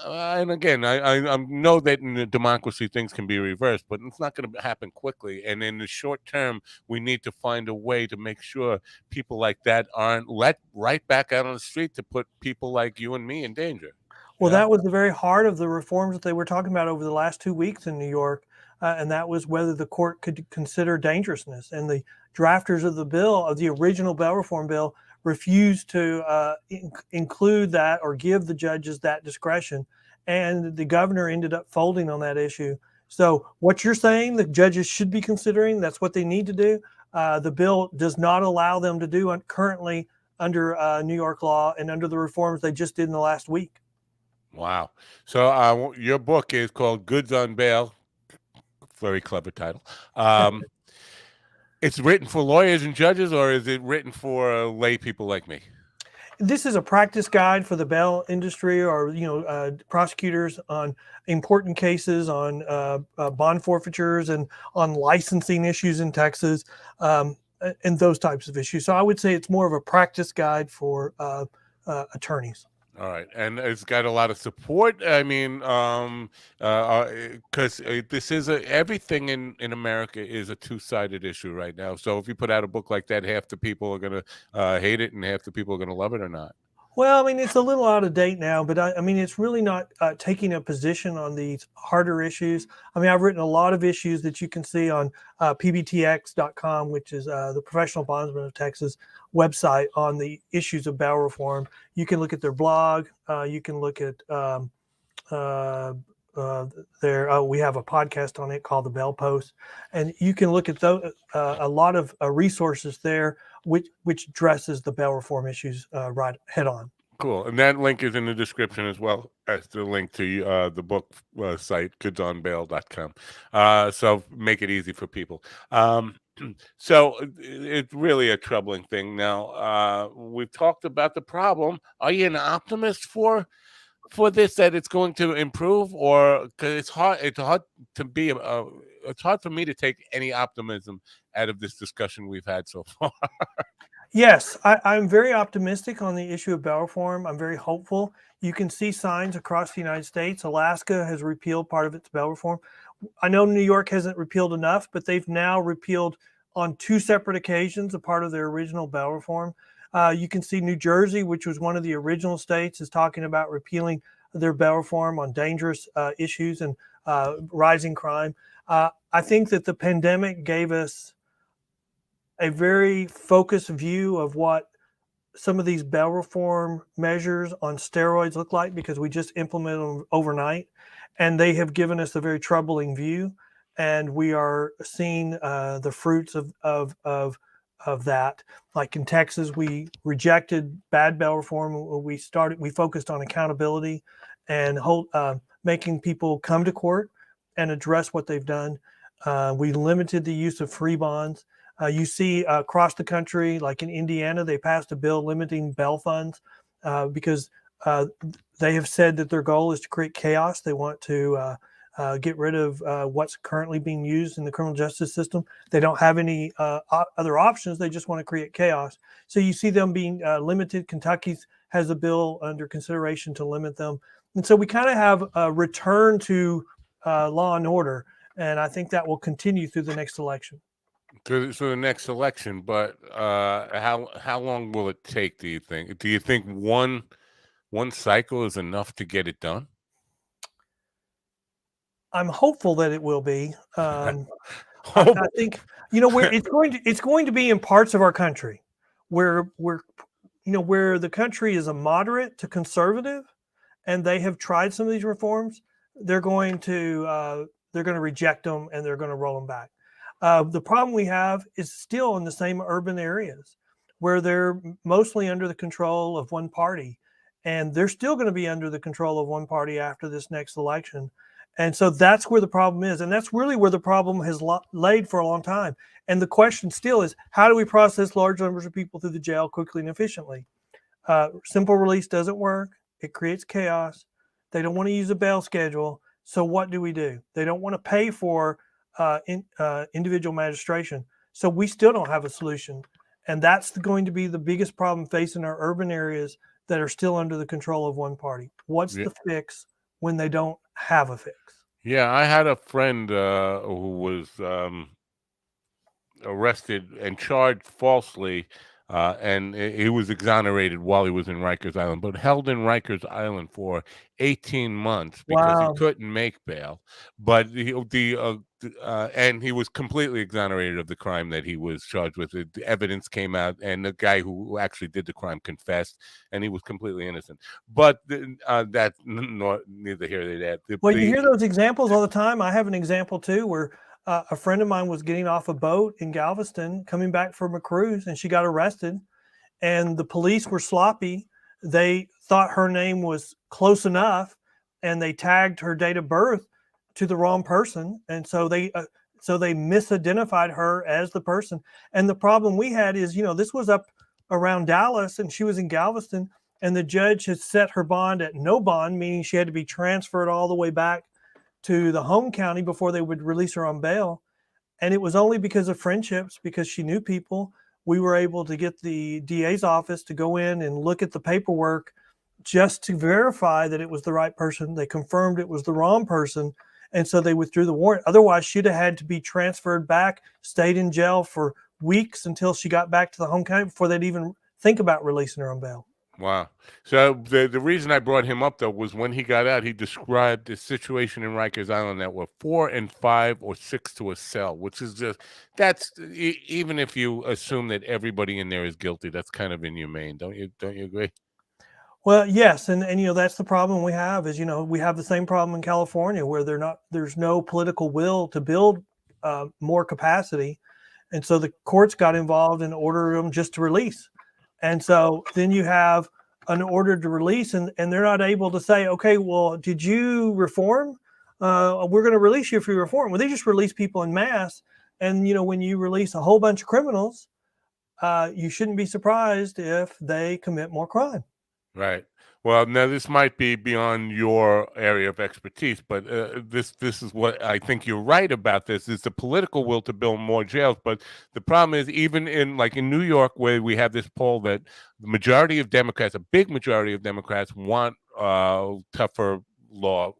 and again, I know that in a democracy things can be reversed, but it's not going to happen quickly. And in the short term, we need to find a way to make sure people like that aren't let right back out on the street to put people like you and me in danger. Well, that was the very heart of the reforms that they were talking about over the last 2 weeks in New York. And that was whether the court could consider dangerousness. And the drafters of the bill, of the original bail reform bill, refused to include that or give the judges that discretion. and the governor ended up folding on that issue. So what you're saying, the judges should be considering, that's what they need to do. The bill does not allow them to do currently under New York law and under the reforms they just did in the last week. Wow. So your book is called Goods on Bail. Very clever title. It's written for lawyers and judges, or is it written for lay people like me? This is a practice guide for the bail industry, or prosecutors on important cases, on bond forfeitures, and on licensing issues in Texas, and those types of issues. So I would say it's more of a practice guide for attorneys. All right, and it's got a lot of support. I mean, because this is everything in America is a two-sided issue right now. So if you put out a book like that, half the people are going to hate it, and half the people are going to love it, or not. Well, I mean, it's a little out of date now, but I mean, it's really not taking a position on these harder issues. I mean, I've written a lot of issues that you can see on pbtx.com, which is the Professional Bondsmen of Texas website, on the issues of bail reform. You can look at their blog. You can look at we have a podcast on it called The Bail Post, and you can look at a lot of resources there which addresses the bail reform issues right head on. Cool. And that link is in the description, as well as the link to the book site, goodsonbail.com. So make it easy for people. So it's really a troubling thing. Now, we've talked about the problem. Are you an optimist for this, that it's going to improve, or because it's hard to be it's hard for me to take any optimism out of this discussion we've had so far? Yes, I'm very optimistic on the issue of bail reform. I'm very hopeful. You can see signs across the United States. Alaska has repealed part of its bail reform. I know New York hasn't repealed enough, but they've now repealed on 2 separate occasions a part of their original bail reform. You can see New Jersey, which was one of the original states, is talking about repealing their bail reform on dangerous issues and rising crime. I think that the pandemic gave us a very focused view of what some of these bail reform measures on steroids look like, because we just implemented them overnight, and they have given us a very troubling view. And we are seeing the fruits of that. Like in Texas, we rejected bad bail reform. We focused on accountability and making people come to court and address what they've done. We limited the use of free bonds. You see across the country, like in Indiana, they passed a bill limiting bail funds because they have said that their goal is to create chaos. They want to get rid of what's currently being used in the criminal justice system. They don't have any other options. They just want to create chaos. So you see them being limited. Kentucky has a bill under consideration to limit them. And so we kind of have a return to law and order. And I think that will continue through the next election. So the next election, but how long will it take, do you think? Do you think one cycle is enough to get it done? I'm hopeful that it will be. I think where it's going to be in parts of our country where the country is a moderate to conservative, and they have tried some of these reforms. They're going to reject them, and they're going to roll them back. The problem we have is still in the same urban areas where they're mostly under the control of one party, and they're still going to be under the control of one party after this next election. And so that's where the problem is. And that's really where the problem has laid for a long time. And the question still is, how do we process large numbers of people through the jail quickly and efficiently? Simple release doesn't work. It creates chaos. They don't want to use a bail schedule. So what do? They don't want to pay for individual magistration. So we still don't have a solution. And that's going to be the biggest problem facing our urban areas that are still under the control of one party. What's the fix when they don't have a fix? Yeah, I had a friend who was arrested and charged falsely, and he was exonerated while he was in Rikers Island, but held in Rikers Island for 18 months because he couldn't make bail. But the and he was completely exonerated of the crime that he was charged with. The evidence came out, and the guy who actually did the crime confessed, and he was completely innocent. But that's neither here nor there. Well, you hear those examples all the time. I have an example too, where a friend of mine was getting off a boat in Galveston, coming back from a cruise, and she got arrested. And the police were sloppy. They thought her name was close enough, and they tagged her date of birth to the wrong person, and so they misidentified her as the person. And the problem we had is, this was up around Dallas, and she was in Galveston, and the judge had set her bond at no bond, meaning she had to be transferred all the way back to the home county before they would release her on bail. And it was only because of friendships, because she knew people, we were able to get the DA's office to go in and look at the paperwork just to verify that it was the right person. They confirmed it was the wrong person, and so they withdrew the warrant. Otherwise, she'd have had to be transferred back, stayed in jail for weeks until she got back to the home county before they'd even think about releasing her on bail. Wow. So the reason I brought him up, though, was when he got out, he described the situation in Rikers Island that were 4 and 5 or 6 to a cell, which is just, even if you assume that everybody in there is guilty, that's kind of inhumane. Don't you agree? Well, yes, and that's the problem we have is, we have the same problem in California where there's no political will to build more capacity, and so the courts got involved and ordered them just to release, and so then you have an order to release, and they're not able to say, okay, well, did you reform? We're going to release you if you reform. Well, they just release people in mass, and when you release a whole bunch of criminals, you shouldn't be surprised if they commit more crime. Right. Well, now this might be beyond your area of expertise, but this is what I think you're right about. This is the political will to build more jails, but the problem is, even in New York, where we have this poll that the majority of Democrats, a big majority of Democrats, want tougher law,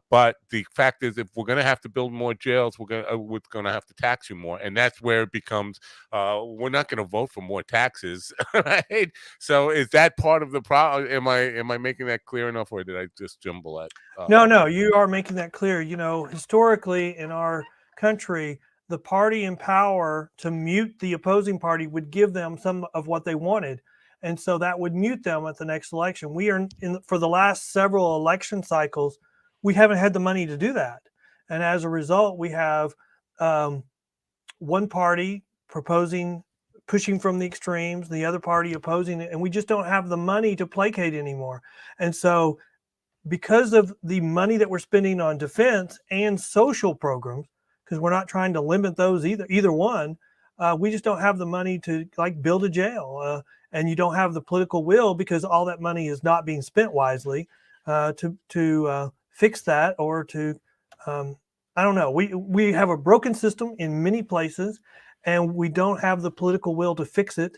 but the fact is, if we're going to have to build more jails, we're going to have to tax you more, and that's where it becomes we're not going to vote for more taxes, right? So is that part of the problem? Am I making that clear enough, or did I just jumble it? No, you are making that clear. Historically in our country, the party in power to mute the opposing party would give them some of what they wanted. And so that would mute them at the next election. We are for the last several election cycles, we haven't had the money to do that. And as a result, we have one party pushing from the extremes, the other party opposing it, and we just don't have the money to placate anymore. And so because of the money that we're spending on defense and social programs, because we're not trying to limit those either one, we just don't have the money to build a jail. And you don't have the political will because all that money is not being spent wisely to fix that, or to I don't know. We have a broken system in many places, and we don't have the political will to fix it,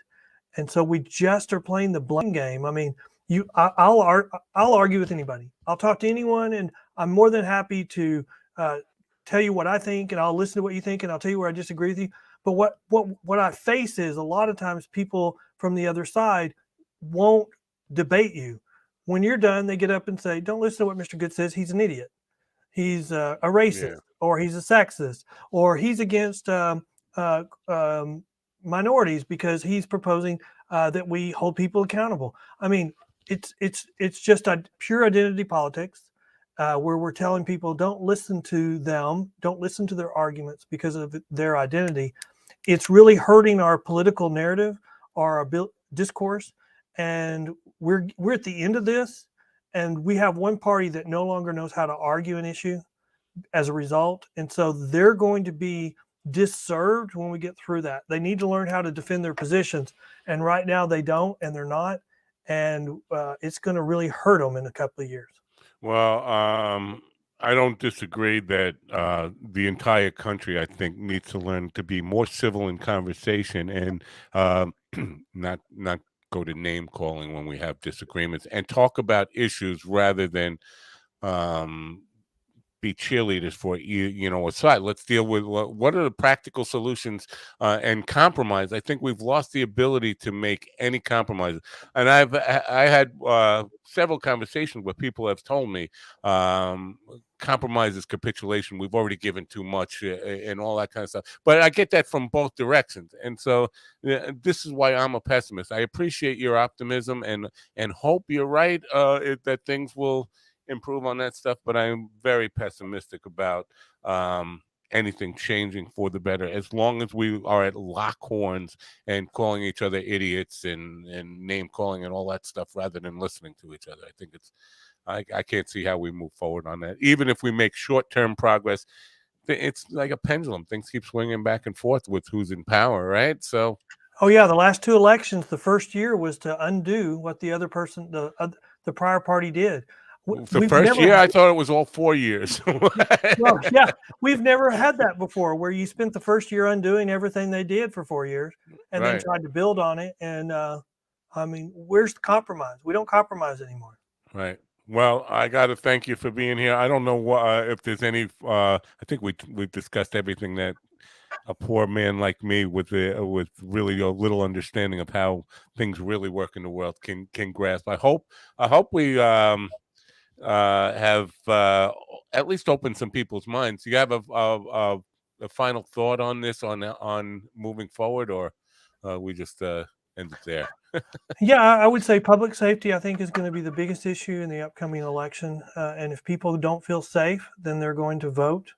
and so we just are playing the blame game. I mean, I'll argue with anybody. I'll talk to anyone, and I'm more than happy to tell you what I think, and I'll listen to what you think, and I'll tell you where I disagree with you. But what I face is a lot of times people from the other side won't debate you. When you're done, they get up and say, "Don't listen to what Mr. Good says. He's an idiot. He's a racist, or he's a sexist, or he's against minorities because he's proposing that we hold people accountable." I mean, it's just a pure identity politics. Where we're telling people don't listen to them, don't listen to their arguments because of their identity. It's really hurting our political narrative, our discourse, and we're at the end of this, and we have one party that no longer knows how to argue an issue as a result, and so they're going to be disserved when we get through that. They need to learn how to defend their positions, and right now they don't, and they're not, and it's going to really hurt them in a couple of years. Well, I don't disagree that the entire country, I think, needs to learn to be more civil in conversation and not go to name calling when we have disagreements, and talk about issues rather than be cheerleaders for a side. Let's deal with what are the practical solutions and compromise. I think we've lost the ability to make any compromises. And I had several conversations where people have told me compromise is capitulation. We've already given too much and all that kind of stuff. But I get that from both directions. And so this is why I'm a pessimist. I appreciate your optimism and hope you're right that things will improve on that stuff, but I'm very pessimistic about anything changing for the better. As long as we are at lock horns and calling each other idiots and name calling and all that stuff rather than listening to each other, I think I can't see how we move forward on that. Even if we make short-term progress, it's like a pendulum. Things keep swinging back and forth with who's in power, right? So, oh yeah, the last two elections, the first year was to undo what the other person, the prior party did. the first year, I thought it was all 4 years. Well, yeah, we've never had that before, where you spent the first year undoing everything they did for 4 years, and then tried to build on it. And I mean, where's the compromise? We don't compromise anymore. Right. Well, I got to thank you for being here. I don't know if there's any. I think we've discussed everything that a poor man like me with really a little understanding of how things really work in the world can grasp. I hope we have at least opened some people's minds. Do you have a final thought on this on moving forward, or we just end it there? Yeah, I would say public safety, I think, is going to be the biggest issue in the upcoming election. And if people don't feel safe, then they're going to vote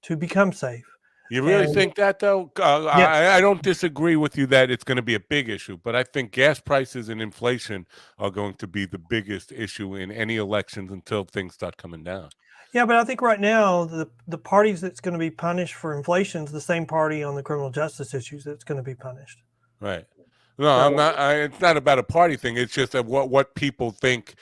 to become safe. You really think that, though? Yes. I don't disagree with you that it's going to be a big issue, but I think gas prices and inflation are going to be the biggest issue in any elections until things start coming down. Yeah, but I think right now the parties that's going to be punished for inflation is the same party on the criminal justice issues that's going to be punished. Right. No, I'm not. It's not about a party thing. It's just that what people think.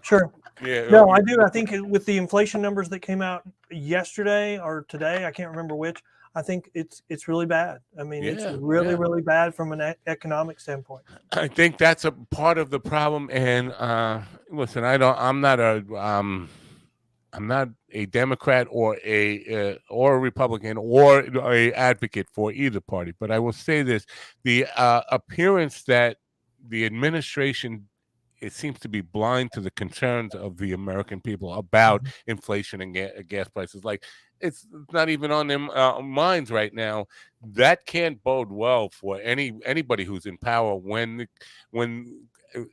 Sure. Yeah. No, I do. I think with the inflation numbers that came out yesterday or today, I can't remember which. I think it's really bad. I mean, it's really bad from an economic standpoint. I think that's a part of the problem. And listen, I'm not a Democrat or a Republican or a advocate for either party. But I will say this: the appearance that the administration, it seems to be blind to the concerns of the American people about inflation and gas prices. Like, it's not even on their minds right now. That can't bode well for anybody who's in power when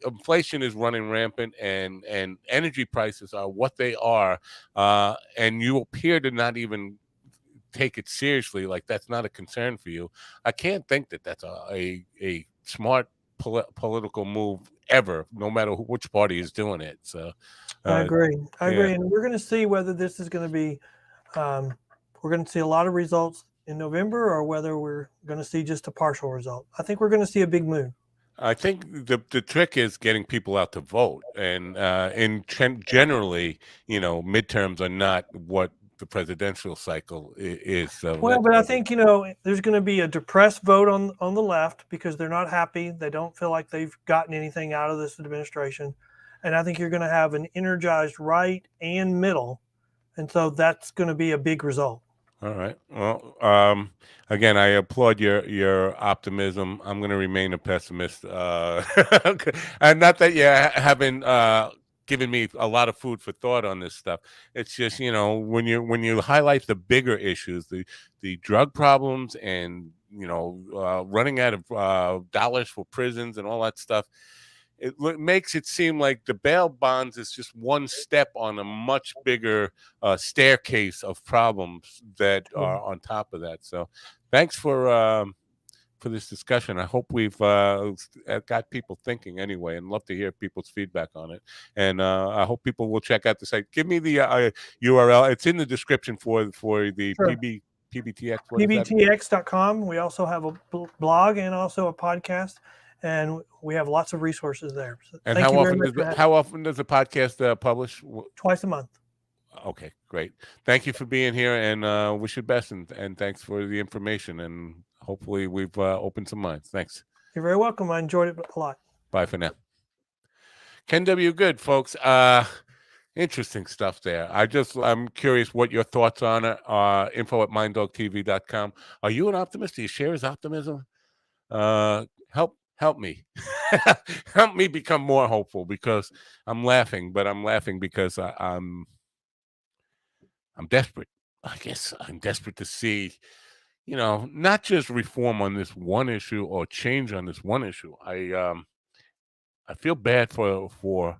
inflation is running rampant and energy prices are what they are, and you appear to not even take it seriously. Like, that's not a concern for you. I can't think that that's a smart political move ever, no matter which party is doing it. So I agree. And we're going to see whether this is going to be we're going to see a lot of results in November, or whether we're going to see just a partial result. I think we're going to see a big move. I think the trick is getting people out to vote, and generally, midterms are not what the presidential cycle is. So well, but I think there's going to be a depressed vote on the left because they're not happy. They don't feel like they've gotten anything out of this administration, and I think you're going to have an energized right and middle, and so that's going to be a big result. All right. Well, again, I applaud your optimism. I'm going to remain a pessimist, and not that you haven't given me a lot of food for thought on this stuff. It's just when you highlight the bigger issues, the drug problems, and running out of dollars for prisons and all that stuff. It makes it seem like the bail bonds is just one step on a much bigger staircase of problems that are on top of that. So thanks for this discussion. I hope we've got people thinking anyway, and love to hear people's feedback on it. And I hope people will check out the site. Give me the URL. It's in the description for the PBTX. PBTX.com. We also have a blog and also a podcast. And we have lots of resources there. So and how often does the podcast publish? Twice a month. Okay, great. Thank you for being here, and wish you the best. And thanks for the information. And hopefully we've opened some minds. Thanks. You're very welcome. I enjoyed it a lot. Bye for now. Ken W. Good, folks. Interesting stuff there. I'm curious what your thoughts on it. Info@MinddogTV.com. Are you an optimist? Do you share his optimism? Help me. Help me become more hopeful, because I'm laughing because I'm desperate. I guess I'm desperate to see, not just reform on this one issue or change on this one issue. I feel bad for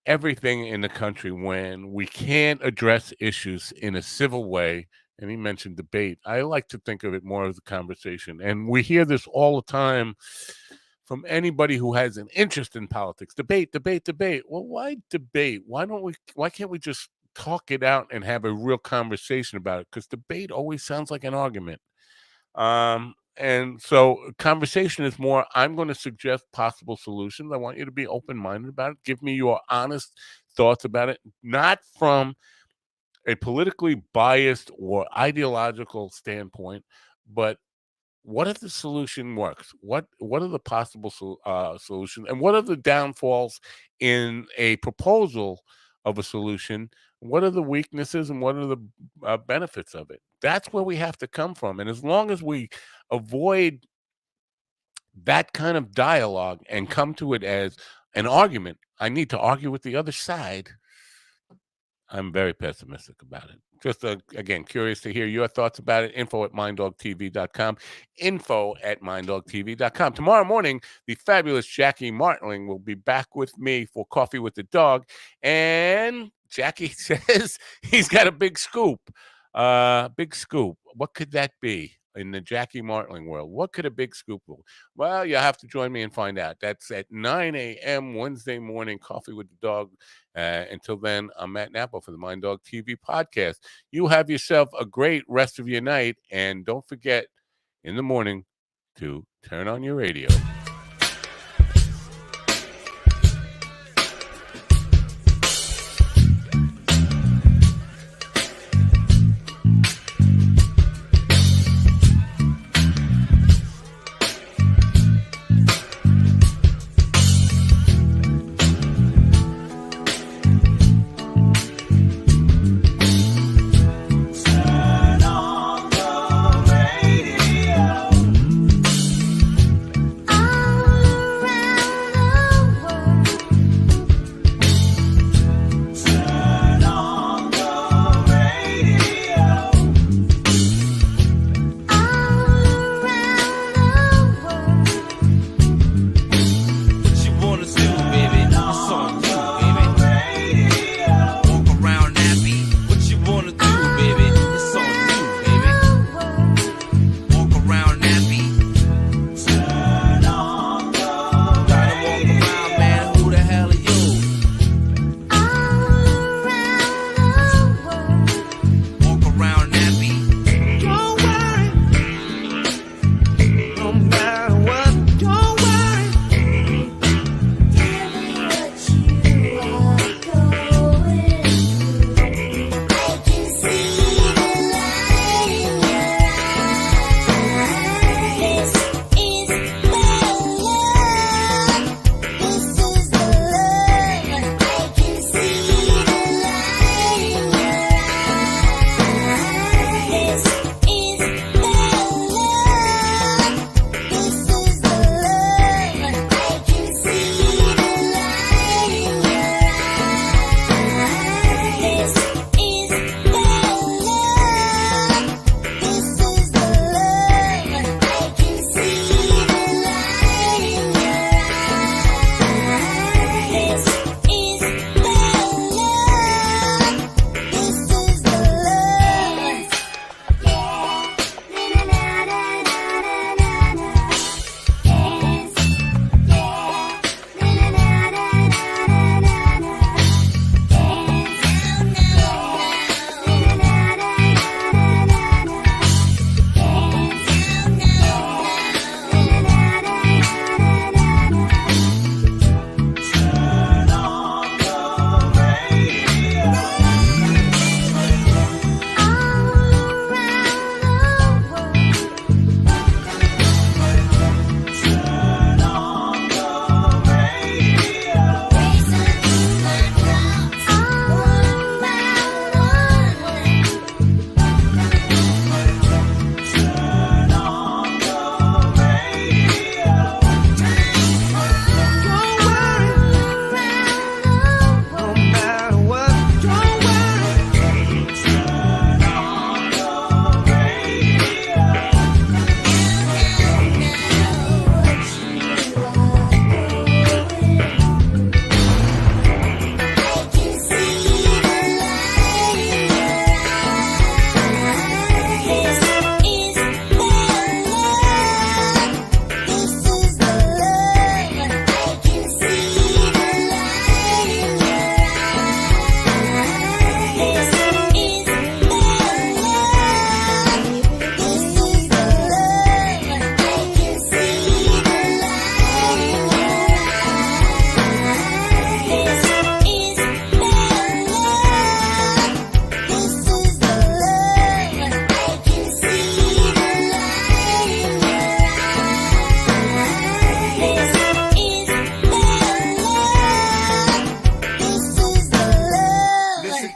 everything in the country when we can't address issues in a civil way. And he mentioned debate. I like to think of it more as a conversation. And we hear this all the time from anybody who has an interest in politics. Debate, debate, debate. Well, why debate? Why can't we just talk it out and have a real conversation about it? Because debate always sounds like an argument. And so conversation is more, I'm going to suggest possible solutions. I want you to be open-minded about it. Give me your honest thoughts about it, not from a politically biased or ideological standpoint, but what if the solution works? What are the possible solutions, and what are the downfalls in a proposal of a solution? What are the weaknesses and what are the benefits of it? That's where we have to come from. And as long as we avoid that kind of dialogue and come to it as an argument, I need to argue with the other side, I'm very pessimistic about it. Just, again, curious to hear your thoughts about it. Info@MinddogTV.com. Info@MinddogTV.com. Tomorrow morning, the fabulous Jackie Martling will be back with me for Coffee with the Dog. And Jackie says he's got a big scoop. Big scoop. What could that be in the Jackie Martling world? What could a big scoop be? Well, you have to join me and find out. That's at 9 a.m. Wednesday morning, Coffee with the Dog. Until then, I'm Matt Nappo for the Mind Dog TV podcast. You have yourself a great rest of your night, and don't forget in the morning to turn on your radio. I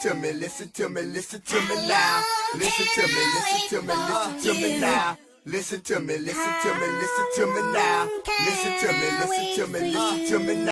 to me, listen to me, listen to me now. Listen to me, listen to me, listen to me now. Listen to me, listen to me, listen to me now. Listen to me, listen to me, listen to me now.